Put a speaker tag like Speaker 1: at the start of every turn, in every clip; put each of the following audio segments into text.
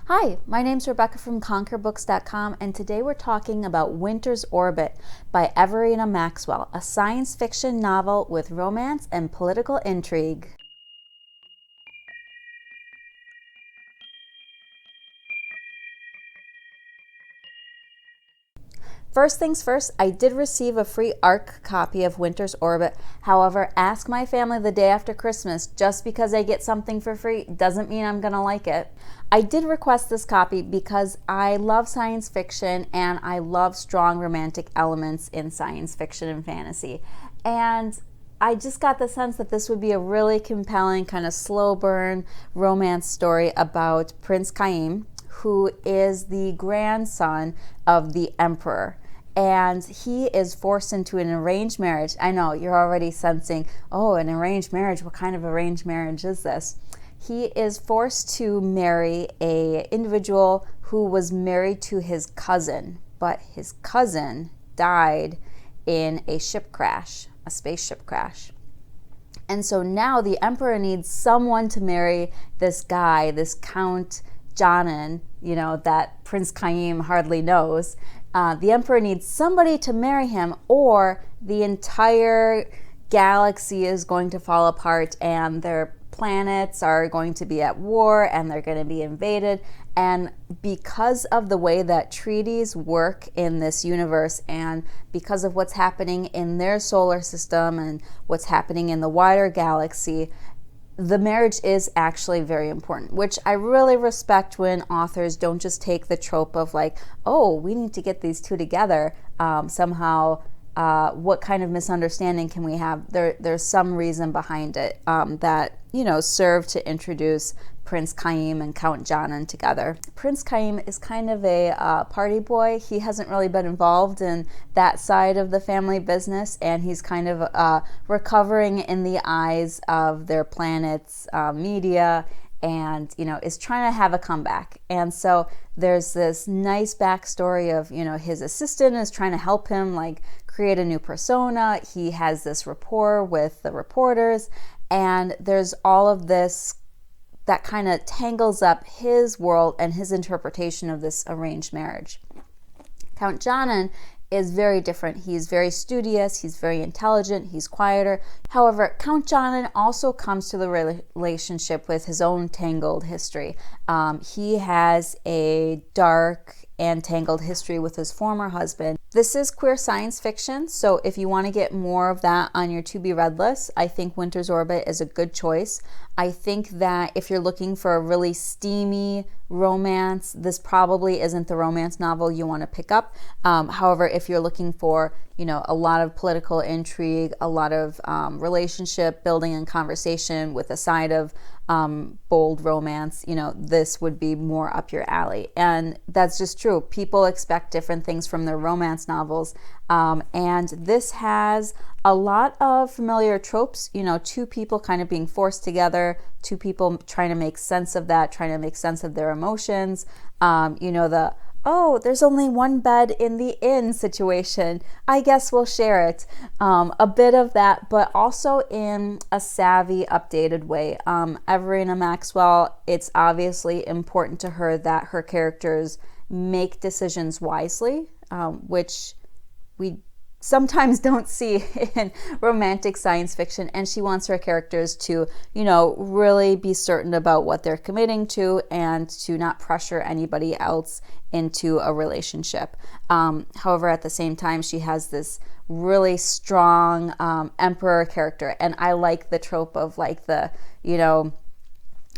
Speaker 1: Hi, my name's Rebecca from conquerbooks.com, and today we're talking about Winter's Orbit by Evernina Maxwell, a science fiction novel with romance and political intrigue. First things first, I did receive a free ARC copy of Winter's Orbit. However, ask my family the day after Christmas. Just because I get something for free doesn't mean I'm going to like it. I did request this copy because I love science fiction and I love strong romantic elements in science fiction and fantasy. And I just got the sense that this would be a really compelling, kind of slow burn romance story about Prince Keim, who is the grandson of the emperor. And he is forced into an arranged marriage. I know, you're already sensing, oh, an arranged marriage. What kind of arranged marriage is this? He is forced to marry an individual who was married to his cousin, but his cousin died in a ship crash, a spaceship crash. And so now the emperor needs someone to marry this guy, this Count Jainan, that Prince Keim hardly knows. The emperor needs somebody to marry him, or the entire galaxy is going to fall apart and their planets are going to be at war and they're going to be invaded. And because of the way that treaties work in this universe, and because of what's happening in their solar system and what's happening in the wider galaxy, the marriage is actually very important, which I really respect when authors don't just take the trope of like, oh, we need to get these two together somehow. What kind of misunderstanding can we have? There's some reason behind it that served to introduce Prince Keim and Count Jainan together. Prince Keim is kind of a party boy. He hasn't really been involved in that side of the family business, and he's kind of recovering in the eyes of their planet's media, and is trying to have a comeback. And so there's this nice backstory of his assistant is trying to help him create a new persona. He has this rapport with the reporters, and there's all of this that kind of tangles up his world and his interpretation of this arranged marriage. Count Jainan is very different. He's very studious, he's very intelligent, he's quieter. However, Count Jainan also comes to the relationship with his own tangled history. He has a dark and tangled history with his former husband. This is queer science fiction, so if you want to get more of that on your to-be-read list, I think Winter's Orbit is a good choice. I think that if you're looking for a really steamy romance, this probably isn't the romance novel you want to pick up. However, if you're looking for a lot of political intrigue, a lot of relationship building and conversation with a side of bold romance, this would be more up your alley. And that's just true. People expect different things from their romance novels. And this has a lot of familiar tropes, two people kind of being forced together, two people trying to make sense of that, trying to make sense of their emotions. Oh, there's only one bed in the inn situation. I guess we'll share it. A bit of that, but also in a savvy, updated way. Evernina Maxwell, it's obviously important to her that her characters make decisions wisely, which we sometimes don't see in romantic science fiction, and she wants her characters to, really be certain about what they're committing to and to not pressure anybody else into a relationship. However, at the same time, she has this really strong emperor character, and I like the trope of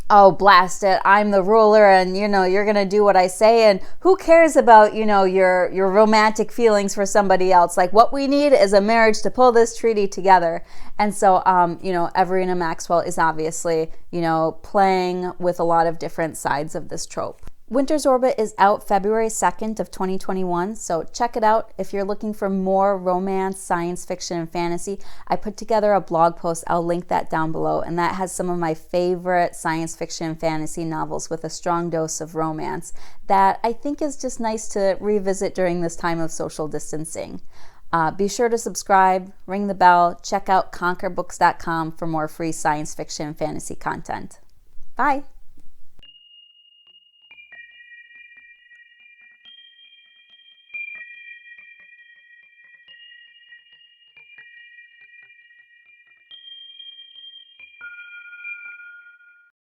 Speaker 1: oh, blast it, I'm the ruler and you're going to do what I say, and who cares about your romantic feelings for somebody else. What we need is a marriage to pull this treaty together. And so Evernina Maxwell is obviously playing with a lot of different sides of this trope. Winter's Orbit is out February 2nd of 2021, so check it out. If you're looking for more romance, science fiction, and fantasy, I put together a blog post. I'll link that down below, and that has some of my favorite science fiction and fantasy novels with a strong dose of romance that I think is just nice to revisit during this time of social distancing. Be sure to subscribe, ring the bell, check out conquerbooks.com for more free science fiction and fantasy content. Bye!